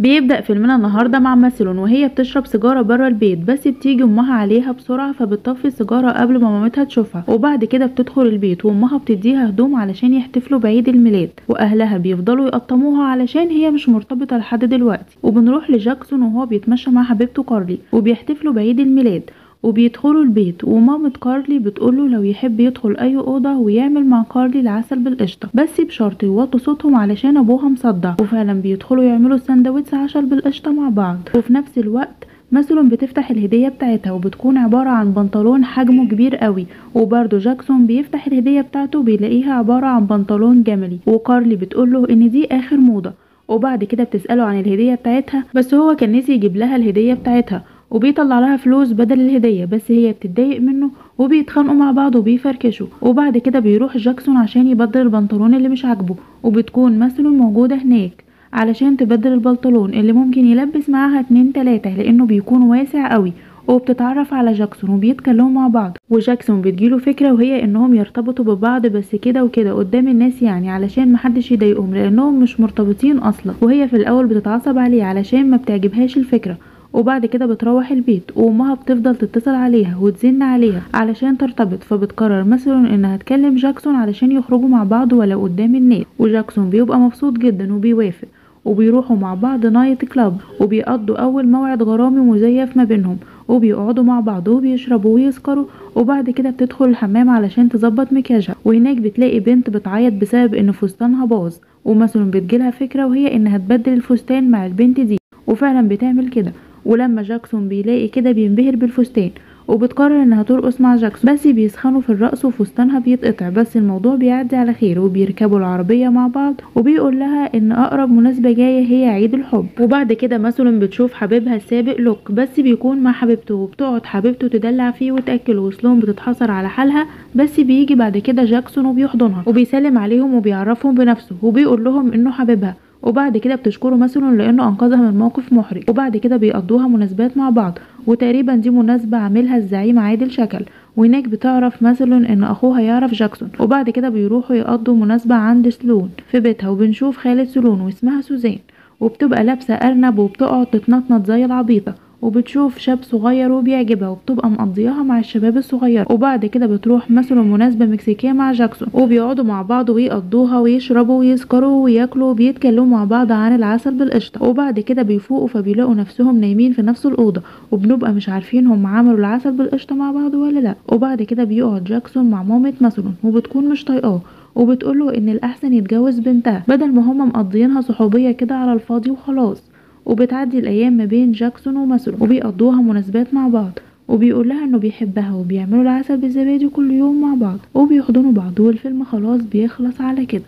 بيبدأ فيلمنا النهاردة مع ماسلون وهي بتشرب سيجارة برا البيت، بس بتيجي امها عليها بسرعة فبتطفي السيجارة قبل ما مامتها تشوفها. وبعد كده بتدخل البيت وامها بتديها هدوم علشان يحتفلوا بعيد الميلاد، واهلها بيفضلوا يقطموها علشان هي مش مرتبطة لحد دلوقتي. وبنروح لجاكسون وهو بيتمشى مع حبيبته كارلي وبيحتفلوا بعيد الميلاد، وبيدخلوا البيت ومامة كارلي بتقوله لو يحب يدخل اي اوضة ويعمل مع كارلي العسل بالقشطة، بس بشرط يوطوا صوتهم علشان ابوها مصدع. وفعلا بيدخلوا يعملوا سندوتش عسل بالقشطة مع بعض. وفي نفس الوقت مثلا بتفتح الهدية بتاعتها وبتكون عبارة عن بنطلون حجمه كبير قوي، وبرده جاكسون بيفتح الهدية بتاعته بيلاقيها عبارة عن بنطلون جملي، وكارلي بتقوله ان دي اخر موضة. وبعد كده بتسأله عن الهدية بتاعتها، بس هو كان نسي يجيب لها الهدية بتاعتها، وبيطلع لها فلوس بدل الهدية، بس هي بتتضايق منه وبيتخانقوا مع بعض وبيفركشوا. وبعد كده بيروح جاكسون عشان يبدل البنطلون اللي مش عاجبه، وبتكون مثلا موجودة هناك علشان تبدل البنطلون اللي ممكن يلبس معاها 2-3 لانه بيكون واسع قوي. وبتتعرف على جاكسون وبيتكلموا مع بعض، وجاكسون بتجيله فكرة وهي انهم يرتبطوا ببعض بس كده وكده قدام الناس، يعني علشان محدش يضايقهم لانهم مش مرتبطين اصلا. وهي في الاول بتتعصب عليه علشان ما بتعجبهاش الفكرة. وبعد كده بتروح البيت وامها بتفضل تتصل عليها وتزن عليها علشان ترتبط، فبتقرر مثلا انها تكلم جاكسون علشان يخرجوا مع بعض ولو قدام الناس. وجاكسون بيبقى مبسوط جدا وبيوافق، وبيروحوا مع بعض نايت كلاب وبيقضوا اول موعد غرامي مزيف ما بينهم، وبيقعدوا مع بعض وبيشربوا ويسكروا. وبعد كده بتدخل الحمام علشان تظبط مكياجها، وهناك بتلاقي بنت بتعيط بسبب ان فستانها باظ، ومثلا بتجيلها فكرة وهي انها تبدل الفستان مع البنت دي، وفعلا بتعمل كده. ولما جاكسون بيلاقي كده بينبهر بالفستان، وبتقرر انها ترقص مع جاكسون، بس بيسخنوا في الرقص وفستانها بيتقطع، بس الموضوع بيعدي على خير. وبيركبوا العربية مع بعض وبيقول لها ان اقرب مناسبة جاية هي عيد الحب. وبعد كده مثلا بتشوف حبيبها السابق لوك، بس بيكون مع حبيبته، وبتقعد حبيبته تدلع فيه وتاكله، وسلوم بتتحسر على حالها. بس بيجي بعد كده جاكسون وبيحضنها وبيسلم عليهم وبيعرفهم بنفسه وبيقول لهم انه حبيبها. وبعد كده بتشكره مثلا لانه انقذها من موقف محرج. وبعد كده بيقضوها مناسبات مع بعض، وتقريبا دي مناسبة عاملها الزعيم عادل شكل، وهناك بتعرف مثلا ان اخوها يعرف جاكسون. وبعد كده بيروحوا يقضوا مناسبة عند سلون في بيتها، وبنشوف خالة سلون واسمها سوزان، وبتبقى لابسة ارنب وبتقعد تتنطنط زي العبيطة، وبتشوف شاب صغير وبيعجبها وبتبقى مقضياها مع الشباب الصغير. وبعد كده بتروح مثلا مناسبة مكسيكية مع جاكسون، وبيقعدوا مع بعض ويقضوها ويشربوا ويسكروا وياكلوا وبيتكلموا مع بعض عن العسل بالقشطة. وبعد كده بيفوقوا فبيلاقوا نفسهم نايمين في نفس الأوضة، وبنبقى مش عارفين هم عملوا العسل بالقشطة مع بعض ولا لا. وبعد كده بيقعد جاكسون مع مامة مثلا وبتكون مش طايقاه، وبتقوله ان الاحسن يتجوز بنتها بدل ما هما مقضيينها صحوبية كده على الفاضي وخلاص. وبتعدي الايام ما بين جاكسون وماسلو وبيقضوها مناسبات مع بعض، وبيقول لها انه بيحبها وبيعملوا العسل بالزبادي كل يوم مع بعض وبيحضنوا بعض، والفيلم خلاص بيخلص على كده.